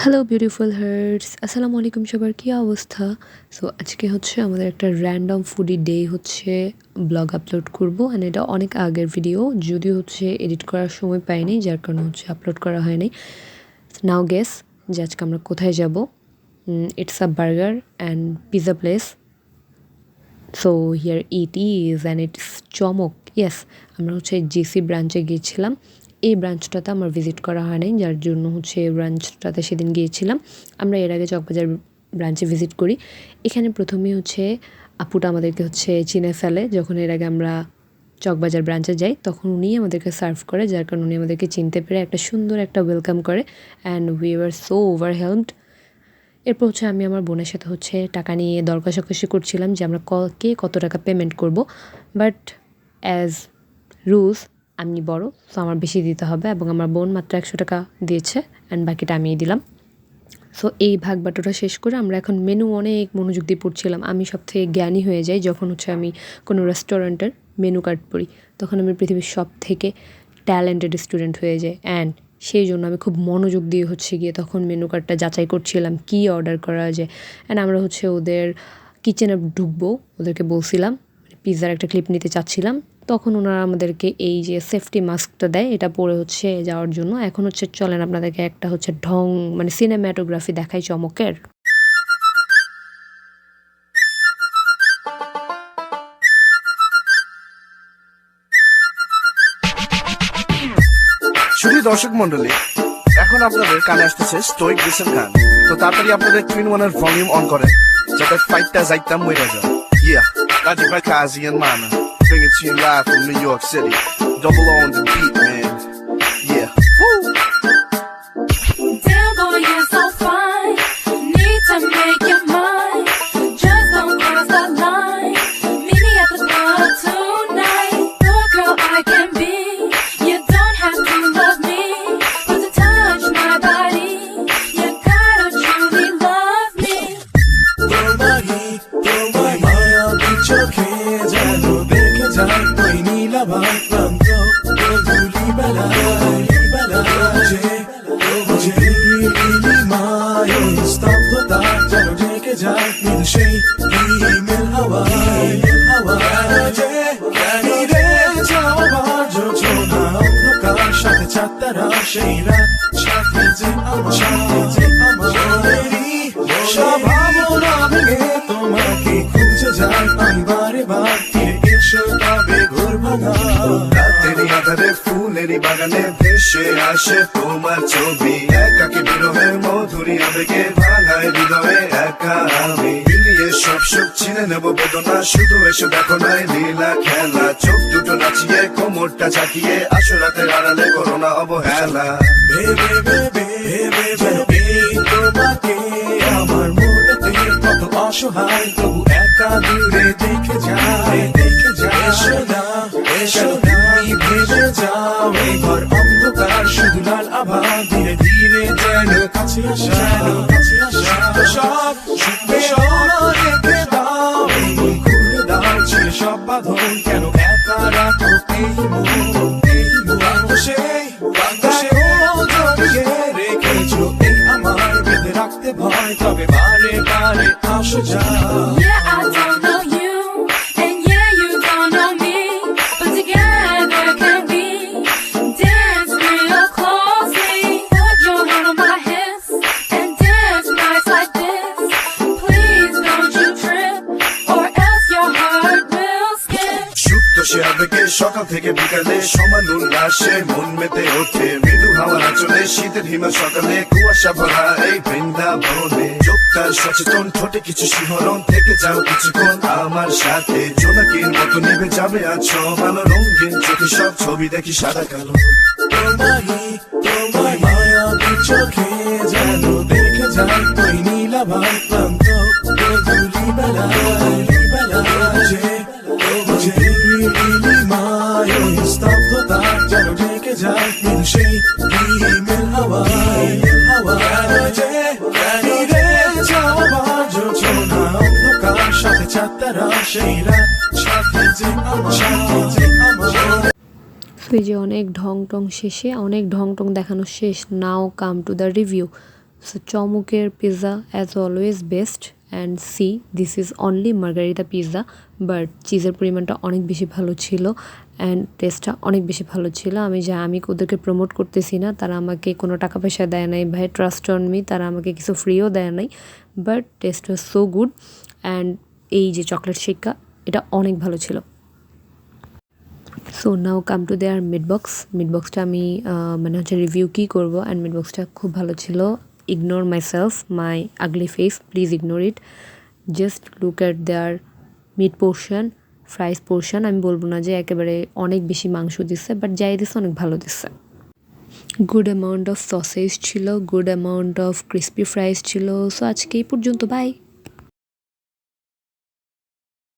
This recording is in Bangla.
হ্যালো বিউটিফুল হার্টস, আসসালামু আলাইকুম। সবার কী অবস্থা? সো আজকে হচ্ছে আমাদের একটা র্যান্ডম ফুডি ডে হচ্ছে ব্লগ আপলোড করব। অ্যান্ড এটা অনেক আগের ভিডিও, যদিও হচ্ছে এডিট করার সময় পাইনি, যার কারণে হচ্ছে আপলোড করা হয়নি। নাও গেস যে আজকে আমরা কোথায় যাব। It's a burger and pizza place. So here it is and it's চমক। ইয়েস, আমরা হচ্ছে জিসি ব্রাঞ্চে গিয়েছিলাম। এই ব্রাঞ্চটাতে আমার ভিজিট করা হয় নাই, যার জন্য হচ্ছে এই ব্রাঞ্চটাতে সেদিন গিয়েছিলাম। আমরা এর আগে চকবাজার ব্রাঞ্চে ভিজিট করি। এখানে প্রথমেই হচ্ছে আপুটা আমাদেরকে হচ্ছে চিনে ফেলে। যখন এর আগে আমরা চকবাজার ব্রাঞ্চে যাই তখন উনি আমাদেরকে সার্ভ করে, যার কারণে উনি আমাদেরকে চিনতে পেরে একটা সুন্দর একটা ওয়েলকাম করে। And we are so overwhelmed. এরপর হচ্ছে আমি আমার বোনের সাথে হচ্ছে টাকা নিয়ে দর কষাকষি করছিলাম যে আমরা কে কত টাকা পেমেন্ট করব। বাট অ্যাজ রুলস আমি বড়, সো আমার বেশি দিতে হবে, এবং আমার বোন মাত্র 100 টাকা দিয়েছে অ্যান্ড বাকিটা আমিই দিলাম। সো এই ভাগ বাটোটা শেষ করে আমরা এখন মেনু অনেক মনোযোগ দিয়ে পড়ছিলাম। আমি সব থেকে জ্ঞানী হয়ে যাই যখন হচ্ছে আমি কোনো রেস্টুরেন্টের মেনু কার্ড পড়ি, তখন আমি পৃথিবীর সব থেকে ট্যালেন্টেড স্টুডেন্ট হয়ে যাই। অ্যান্ড সেই জন্য আমি খুব মনোযোগ দিয়ে হচ্ছে গিয়ে তখন মেনু কার্ডটা যাচাই করছিলাম কী অর্ডার করা যায়। অ্যান্ড আমরা হচ্ছে ওদের কিচেনে ঢুকবো, ওদেরকে বলছিলাম পিৎজার একটা ক্লিপ নিতে চাচ্ছিলাম। তখন ওনারা আমাদেরকে এই যে সেফটি মাস্কটা দেয়, এটা পরে হচ্ছে যাওয়ার জন্য। এখন হচ্ছে চলেন আপনাদেরকে একটা হচ্ছে ঢং মানে সিনেম্যাটোগ্রাফি দেখাই চমকের। শুধু দর্শক মন্ডলী, এখন আপনাদের কানে আসতেছে স্টোইক রিসেন্ট গান। তো তাড়াতাড়ি আপনাদের টুইন ওয়ানের ভলিউম অন করে, যাতে ফাইটটা যাইতাম মইরা যায়। Yeah, Rajiv Kazi and Mana, bring it to you live from New York City. Double on the beat, man. Yeah. Woo! Damn boy, you're so fine. Need to make your mind. Just don't cross the line. Meet me at the club tonight. The girl I can be. You don't have to love me, but to touch my body, you gotta truly love me. তোমায় মায়া চোখে যেন দেখে যায় ওই নীলাভাই প্রান্ত গধূলি বেলা বুঝে নীলিমায় ওই স্তব্ধতা যেন ঢেকে যায় মৃদু সেই হিমেল হাওয়ায় জানি রে যাওয়ার যোজনা অন্ধকার সাথে চাঁদতারা সেই রাত সাথে যে আমার সব ভাবনা ভেঙে তোমাকে খুঁজে যায় আমি বারে বার ফিরে এসো তবে ঘোর ভাঙা রাতেরই আধারে ফুলেরই বাগানে ভেসে আসে তোমার ছবি। একাকী বিরহে মধুরী আবেগে ভাঙায় হৃদয়ে একা আমি। মিলিয়ে সব সুখ চিনে নেব বেদনা, শুধু এসে দেখো নাই লীলা খেলা। চোখ দুটো নাচিয়ে কোমরটা চাকিয়ে আসো রাতের আড়ালে করো না অবহেলা। ভেবে যেন এই তোমাকে আমার মনেতে কত অসহায় তবু একা দূরে দেখে যায় এসো না তুমি ভেবে যাও এই ঘর অন্ধকার শুধু লাল আভা ধীরে ধীরে যেন কাছে আসা সব রেখে দাও এই মন খুলে দাও ছেড়ে সব বাঁধন কেন একা রাখো এই মন সেই জড়িয়ে রেখেছো এই আমার বেঁধে রাখতে ভয় তবে বারে বারে আসো যা Yeah, I don't know you, and yeah, you don't know me, but together can we dance real closely? Put your hand on my hips and dance nice like this. Please don't you trip, or else your heart will skip. সুপ্ত সে আবেগে সকাল থেকে বিকালে সমান উল্লাসে মন মেতে ওঠে। মৃদু হাওয়ার আঁচলে শীতের হিমেল সকালে কুয়াশা ভরা এই বৃন্দাবনে। চোখটা সচেতন ঠোঁটে কিছু শিহরণ, থেকে যাও কিছুক্ষণ আমার সাথে। জোনাকির মতো নেমে যাবে আছো ভালো রঙিন চোখে সব ছবি দেখি সাদা কালো। তোমায় মায়া চোখে যেন দেখে যায় ওই নীলাভাই প্রান্ত গধূলি বেলা বুঝে নীলিমায় ওই স্তব্ধতা যেন ঢেকে যায় মৃদু সেই হিমেল হাওয়ায় জানি রে যাওয়ার যোজনা অন্ধকার সাথে চাঁদতারা সেই রাত সাথে যে আমার এই যে অনেক ঢং টং শেষে, অনেক ঢং টং দেখানো শেষ। Now come to the review. So চমকের pizza as always best and see this is only margherita pizza, but চিজের পরিমাণটা অনেক বেশি ভালো ছিল অ্যান্ড টেস্টটা অনেক বেশি ভালো ছিল। আমি ওদেরকে প্রমোট করতেছি না, তারা আমাকে কোনো টাকা পয়সা দেয় নাই, ভাই ট্রাস্ট অন মি, তারা আমাকে কিছু ফ্রিও দেয় নাই, but test was so good. And এই যে চকলেট শেকটা, এটা অনেক ভালো ছিল। So now come to their মিডবক্সটা আমি মানে হচ্ছে রিভিউ কী করবো, অ্যান্ড মিডবক্সটা খুব ভালো ছিল। Ignore my self, my ugly face, please ignore it. Just look at their mid portion, fries portion. আমি বলবো না যে একেবারে অনেক বেশি মাংস দিচ্ছে, বাট যাই দিচ্ছে অনেক ভালো দিচ্ছে। গুড অ্যামাউন্ট অফ সসেজ ছিল, good amount of crispy fries ছিল। সো আজকে এই পর্যন্ত, বাই।